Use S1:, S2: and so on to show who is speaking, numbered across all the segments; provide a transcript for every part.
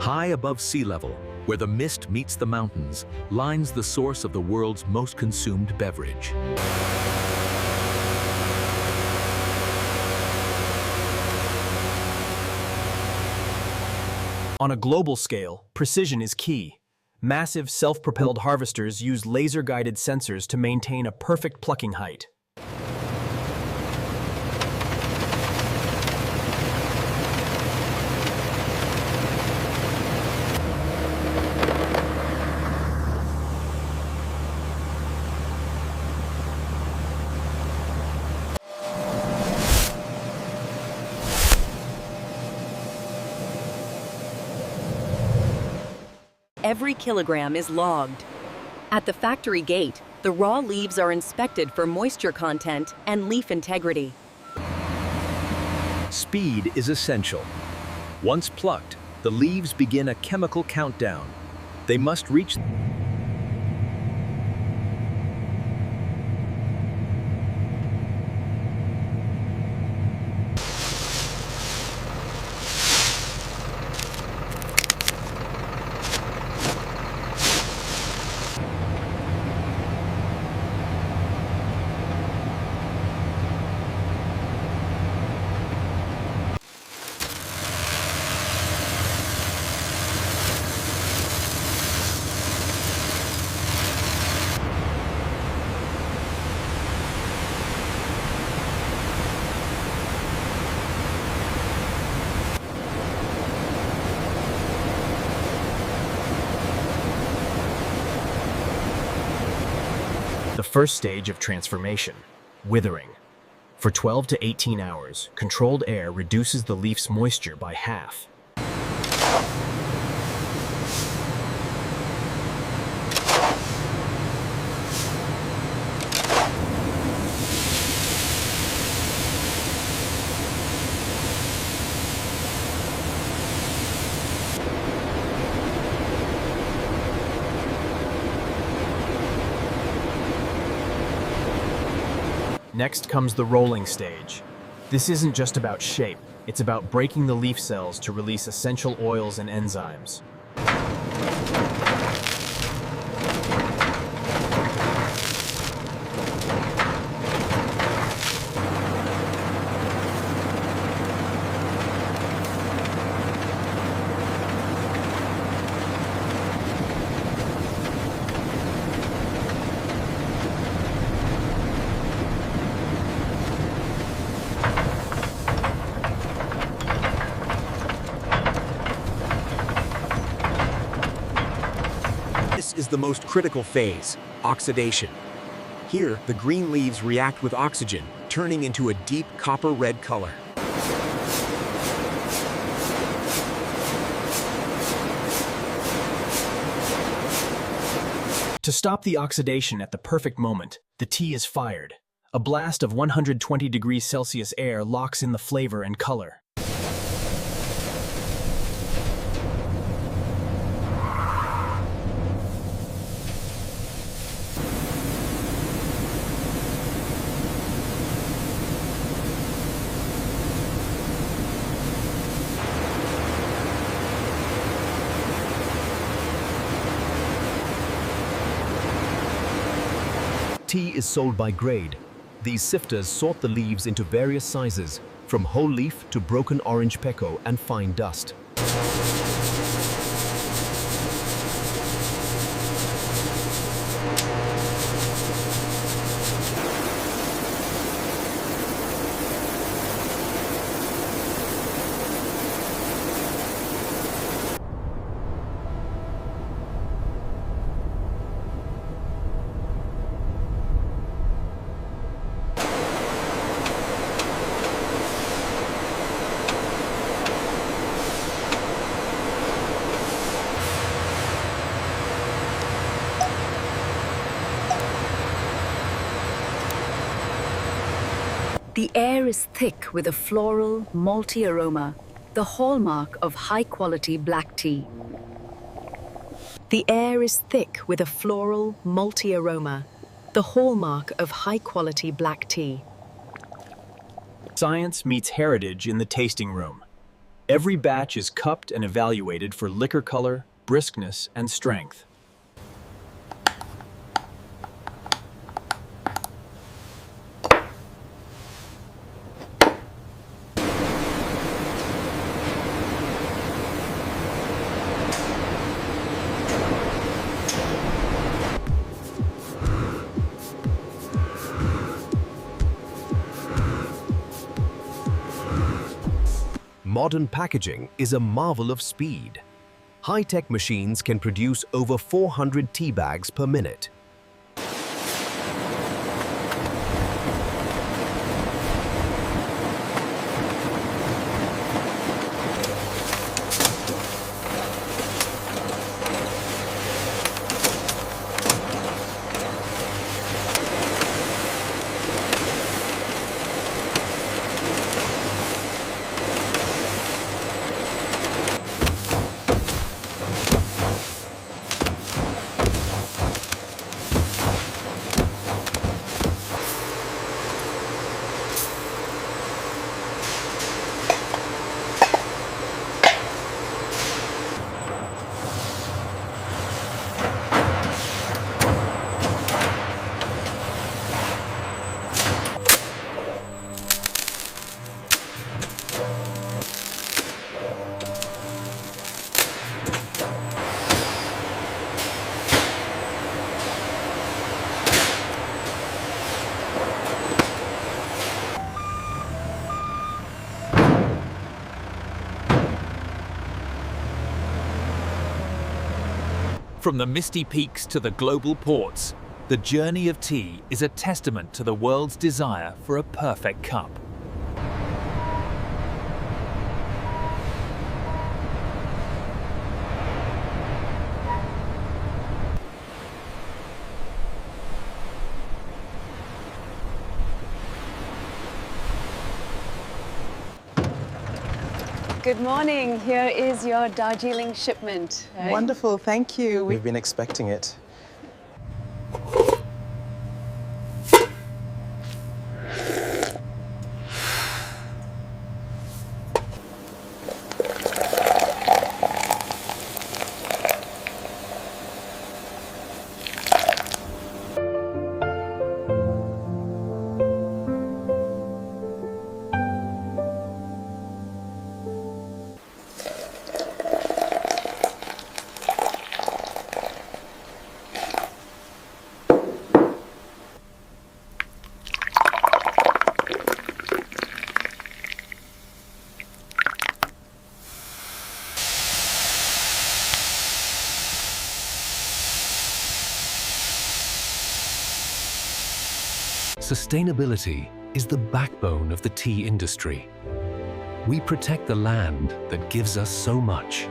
S1: High above sea level, where the mist meets the mountains, lies the source of the world's most consumed beverage.
S2: On a global scale, precision is key. Massive self-propelled harvesters use laser-guided sensors to maintain a perfect plucking height.
S3: Every kilogram is logged. At the factory gate, the raw leaves are inspected for moisture content and leaf integrity.
S1: Speed is essential. Once plucked, the leaves begin a chemical countdown. They must reach
S2: The first stage of transformation, withering. For 12 to 18 hours, controlled air reduces the leaf's moisture by half. Next comes the rolling stage. This isn't just about shape, it's about breaking the leaf cells to release essential oils and enzymes.
S4: This is the most critical phase, oxidation. Here, the green leaves react with oxygen, turning into a deep copper-red color.
S2: To stop the oxidation at the perfect moment, the tea is fired. A blast of 120 degrees Celsius air locks in the flavor and color.
S1: Tea is sold by grade. These sifters sort the leaves into various sizes, from whole leaf to broken orange peco and fine dust.
S3: The air is thick with a floral, malty aroma, the hallmark of high-quality black tea. The air is thick with a floral, malty aroma, the hallmark of high-quality black tea.
S2: Science meets heritage in the tasting room. Every batch is cupped and evaluated for liquor color, briskness, and strength.
S1: Modern packaging is a marvel of speed. High-tech machines can produce over 400 tea bags per minute.
S5: From the misty peaks to the global ports, the journey of tea is a testament to the world's desire for a perfect cup.
S6: Good morning. Here is your Darjeeling shipment.
S7: Wonderful, thank you.
S8: We've been expecting it.
S1: Sustainability is the backbone of the tea industry. We protect the land that gives us so much.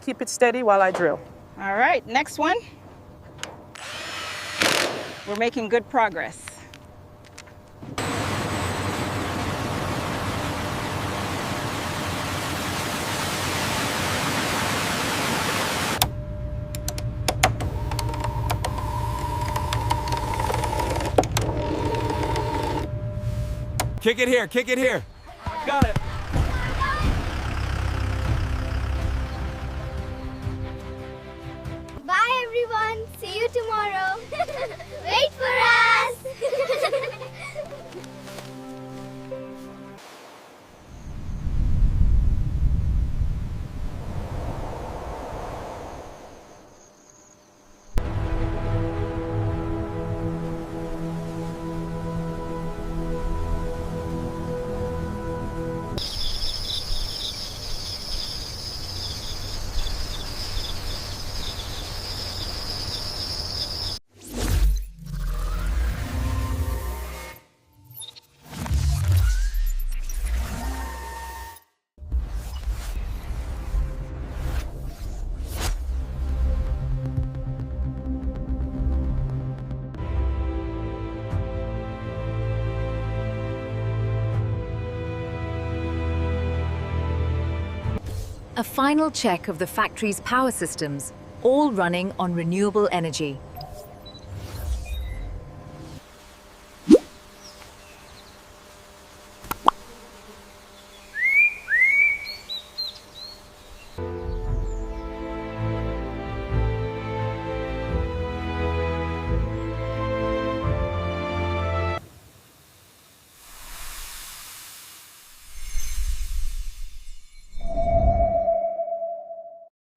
S7: Keep it steady while I drill.
S9: All right, next one. We're making good progress.
S5: Kick it here, kick it here. Got it.
S10: Bye everyone. See you tomorrow. Wait for us.
S3: A final check of the factory's power systems, all running on renewable energy.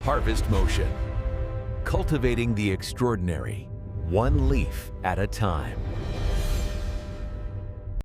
S1: Harvest motion. Cultivating the extraordinary, one leaf at a time.